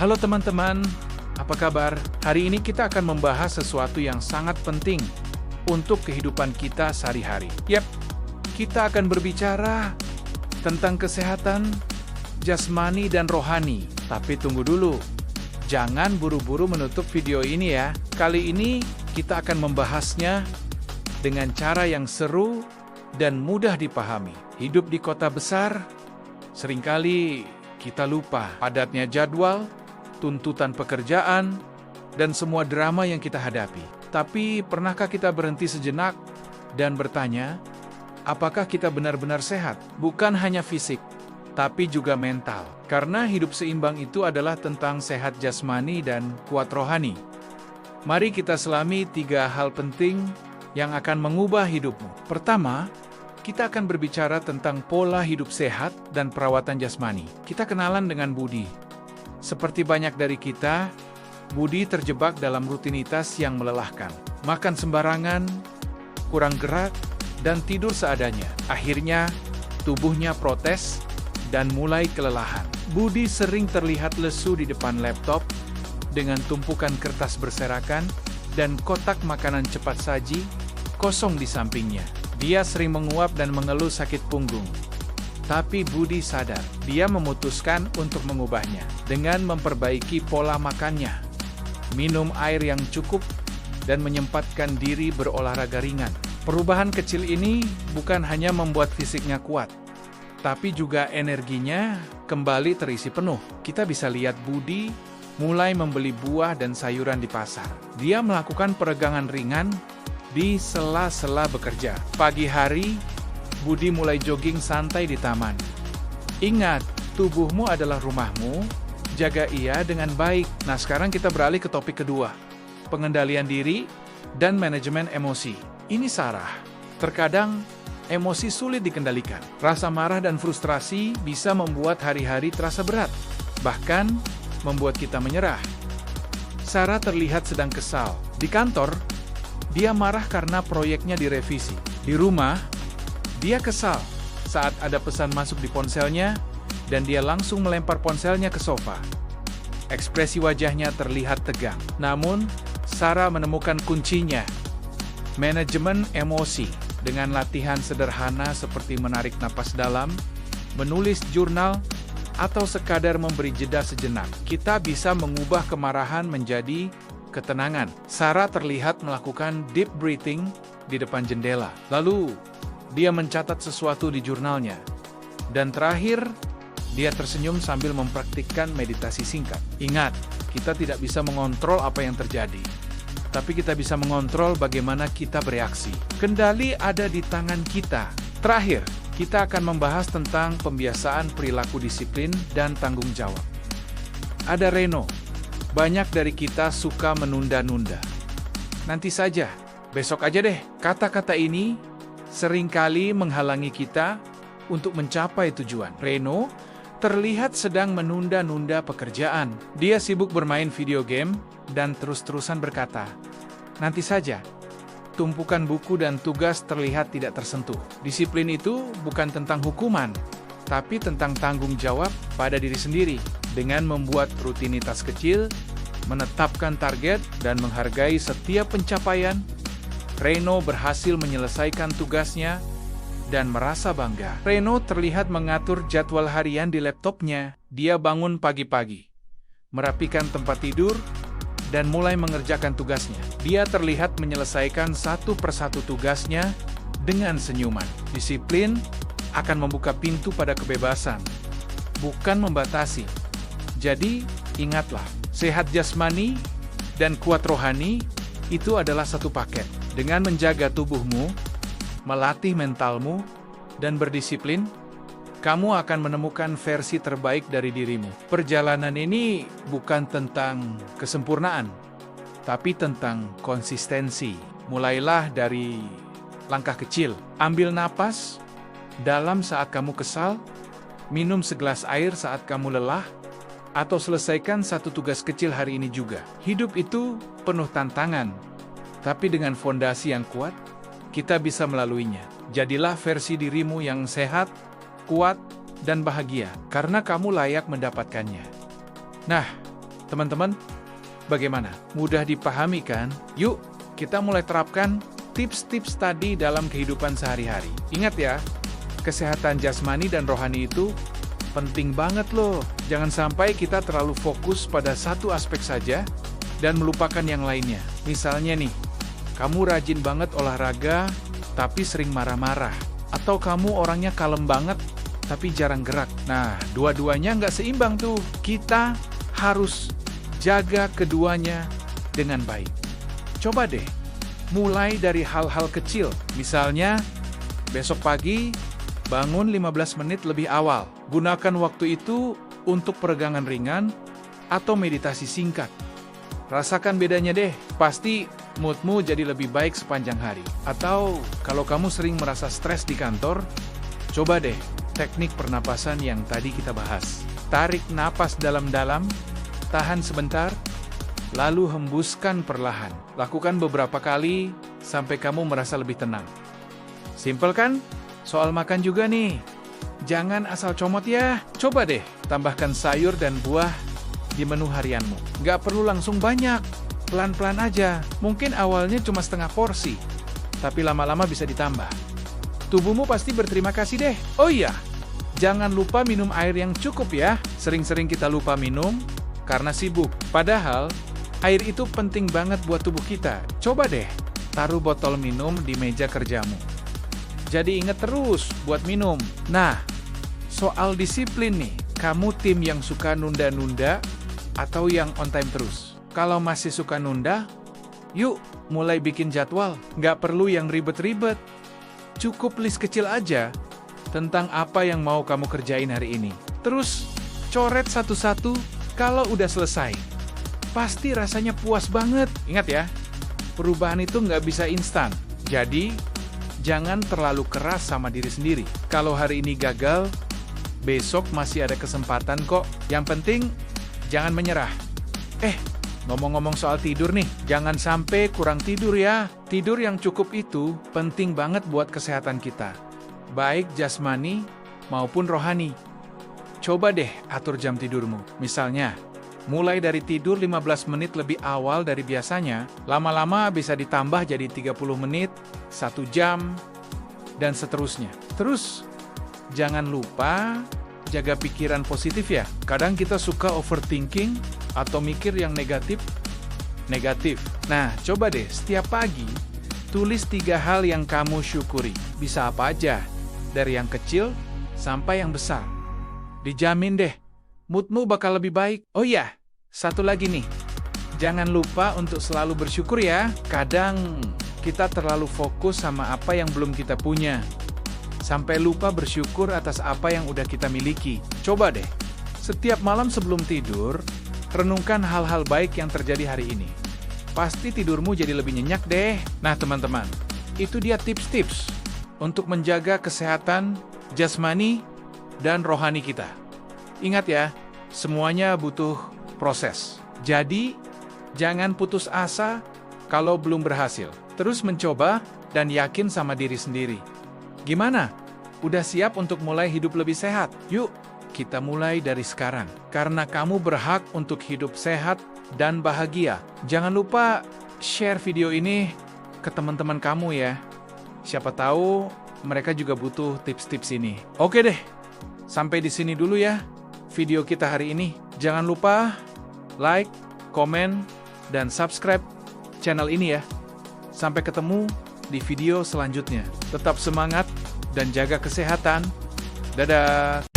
Halo teman-teman, apa kabar? Hari ini kita akan membahas sesuatu yang sangat penting untuk kehidupan kita sehari-hari. Yap, kita akan berbicara tentang kesehatan jasmani dan rohani. Tapi tunggu dulu, jangan buru-buru menutup video ini ya. Kali ini kita akan membahasnya dengan cara yang seru dan mudah dipahami. Hidup di kota besar, seringkali kita lupa padatnya jadwal, tuntutan pekerjaan, dan semua drama yang kita hadapi. Tapi pernahkah kita berhenti sejenak dan bertanya, apakah kita benar-benar sehat? Bukan hanya fisik, tapi juga mental. Karena hidup seimbang itu adalah tentang sehat jasmani dan kuat rohani. Mari kita selami 3 hal penting yang akan mengubah hidupmu. Pertama, kita akan berbicara tentang pola hidup sehat dan perawatan jasmani. Kita kenalan dengan Budi. Seperti banyak dari kita, Budi terjebak dalam rutinitas yang melelahkan. Makan sembarangan, kurang gerak, dan tidur seadanya. Akhirnya, tubuhnya protes dan mulai kelelahan. Budi sering terlihat lesu di depan laptop dengan tumpukan kertas berserakan dan kotak makanan cepat saji kosong di sampingnya. Dia sering menguap dan mengeluh sakit punggung. Tapi Budi sadar, dia memutuskan untuk mengubahnya dengan memperbaiki pola makannya, minum air yang cukup, dan menyempatkan diri berolahraga ringan. Perubahan kecil ini bukan hanya membuat fisiknya kuat, tapi juga energinya kembali terisi penuh. Kita bisa lihat Budi mulai membeli buah dan sayuran di pasar. Dia melakukan peregangan ringan di sela-sela bekerja. Pagi hari, Budi mulai jogging santai di taman. Ingat, tubuhmu adalah rumahmu, jaga ia dengan baik. Nah, sekarang kita beralih ke topik kedua, pengendalian diri dan manajemen emosi. Ini Sarah. Terkadang, emosi sulit dikendalikan. Rasa marah dan frustrasi bisa membuat hari-hari terasa berat, bahkan membuat kita menyerah. Sarah terlihat sedang kesal. Di kantor, dia marah karena proyeknya direvisi. Di rumah, dia kesal saat ada pesan masuk di ponselnya dan dia langsung melempar ponselnya ke sofa. Ekspresi wajahnya terlihat tegang. Namun, Sarah menemukan kuncinya. Manajemen emosi. Dengan latihan sederhana seperti menarik napas dalam, menulis jurnal, atau sekadar memberi jeda sejenak, kita bisa mengubah kemarahan menjadi ketenangan. Sarah terlihat melakukan deep breathing di depan jendela. Lalu, dia mencatat sesuatu di jurnalnya. Dan terakhir, dia tersenyum sambil mempraktikkan meditasi singkat. Ingat, kita tidak bisa mengontrol apa yang terjadi, tapi kita bisa mengontrol bagaimana kita bereaksi. Kendali ada di tangan kita. Terakhir, kita akan membahas tentang pembiasaan perilaku disiplin dan tanggung jawab. Ada Reno. Banyak dari kita suka menunda-nunda. Nanti saja, besok aja deh. Kata-kata ini seringkali menghalangi kita untuk mencapai tujuan. Reno terlihat sedang menunda-nunda pekerjaan. Dia sibuk bermain video game dan terus-terusan berkata, "Nanti saja." Tumpukan buku dan tugas terlihat tidak tersentuh. Disiplin itu bukan tentang hukuman, tapi tentang tanggung jawab pada diri sendiri. Dengan membuat rutinitas kecil, menetapkan target, dan menghargai setiap pencapaian, Reno berhasil menyelesaikan tugasnya dan merasa bangga. Reno terlihat mengatur jadwal harian di laptopnya. Dia bangun pagi-pagi, merapikan tempat tidur, dan mulai mengerjakan tugasnya. Dia terlihat menyelesaikan satu persatu tugasnya dengan senyuman. Disiplin akan membuka pintu pada kebebasan, bukan membatasi. Jadi, ingatlah, sehat jasmani dan kuat rohani itu adalah satu paket. Dengan menjaga tubuhmu, melatih mentalmu, dan berdisiplin, kamu akan menemukan versi terbaik dari dirimu. Perjalanan ini bukan tentang kesempurnaan, tapi tentang konsistensi. Mulailah dari langkah kecil. Ambil napas dalam saat kamu kesal, minum segelas air saat kamu lelah, atau selesaikan satu tugas kecil hari ini juga. Hidup itu penuh tantangan, tapi dengan fondasi yang kuat, kita bisa melaluinya. Jadilah versi dirimu yang sehat, kuat, dan bahagia, karena kamu layak mendapatkannya. Nah, Teman-teman, bagaimana? Mudah dipahami kan? Yuk, kita mulai terapkan tips-tips tadi dalam kehidupan sehari-hari. Ingat ya, kesehatan jasmani dan rohani itu penting banget loh. Jangan sampai kita terlalu fokus pada satu aspek saja dan melupakan yang lainnya. Misalnya nih, kamu rajin banget olahraga tapi sering marah-marah. Atau kamu orangnya kalem banget tapi jarang gerak. Nah, dua-duanya nggak seimbang tuh. Kita harus jaga keduanya dengan baik. Coba deh, mulai dari hal-hal kecil. Misalnya, besok pagi, bangun 15 menit lebih awal. Gunakan waktu itu untuk peregangan ringan atau meditasi singkat. Rasakan bedanya deh, pasti moodmu jadi lebih baik sepanjang hari. Atau kalau kamu sering merasa stres di kantor, coba deh teknik pernapasan yang tadi kita bahas. Tarik napas dalam-dalam, tahan sebentar, lalu hembuskan perlahan. Lakukan beberapa kali sampai kamu merasa lebih tenang. Simpel kan? Soal makan juga nih. Jangan asal comot ya. Coba deh tambahkan sayur dan buah di menu harianmu. Nggak perlu langsung banyak, pelan-pelan aja. Mungkin awalnya cuma setengah porsi, tapi lama-lama bisa ditambah. Tubuhmu pasti berterima kasih deh. Oh iya, jangan lupa minum air yang cukup ya. Sering-sering kita lupa minum karena sibuk. Padahal, air itu penting banget buat tubuh kita. Coba deh, taruh botol minum di meja kerjamu. Jadi ingat terus buat minum. Nah, soal disiplin nih, kamu tim yang suka nunda-nunda atau yang on time terus? Kalau masih suka nunda, yuk mulai bikin jadwal. Nggak perlu yang ribet-ribet. Cukup list kecil aja tentang apa yang mau kamu kerjain hari ini. Terus, coret satu-satu kalau udah selesai. Pasti rasanya puas banget. Ingat ya, perubahan itu nggak bisa instan. Jadi, jangan terlalu keras sama diri sendiri. Kalau hari ini gagal, besok masih ada kesempatan kok. Yang penting, jangan menyerah. Ngomong-ngomong soal tidur nih, jangan sampai kurang tidur ya. Tidur yang cukup itu penting banget buat kesehatan kita, baik jasmani maupun rohani. Coba deh atur jam tidurmu. Misalnya, mulai dari tidur 15 menit lebih awal dari biasanya, lama-lama bisa ditambah jadi 30 menit, 1 jam, dan seterusnya. Terus, jangan lupa jaga pikiran positif ya. Kadang kita suka overthinking atau mikir yang negatif. Nah, coba deh setiap pagi tulis 3 hal yang kamu syukuri. Bisa apa aja, dari yang kecil sampai yang besar. Dijamin deh, moodmu bakal lebih baik. Oh iya, satu lagi nih. Jangan lupa untuk selalu bersyukur ya. Kadang kita terlalu fokus sama apa yang belum kita punya, sampai lupa bersyukur atas apa yang udah kita miliki. Coba deh, setiap malam sebelum tidur, renungkan hal-hal baik yang terjadi hari ini. Pasti tidurmu jadi lebih nyenyak deh. Nah teman-teman, itu dia tips-tips untuk menjaga kesehatan jasmani dan rohani kita. Ingat ya, semuanya butuh proses. Jadi, jangan putus asa kalau belum berhasil. Terus mencoba dan yakin sama diri sendiri. Gimana? Udah siap untuk mulai hidup lebih sehat? Yuk, kita mulai dari sekarang. Karena kamu berhak untuk hidup sehat dan bahagia. Jangan lupa share video ini ke teman-teman kamu ya. Siapa tahu mereka juga butuh tips-tips ini. Oke deh, sampai di sini dulu ya video kita hari ini. Jangan lupa like, komen, dan subscribe channel ini ya. Sampai ketemu di video selanjutnya. Tetap semangat dan jaga kesehatan. Dadah!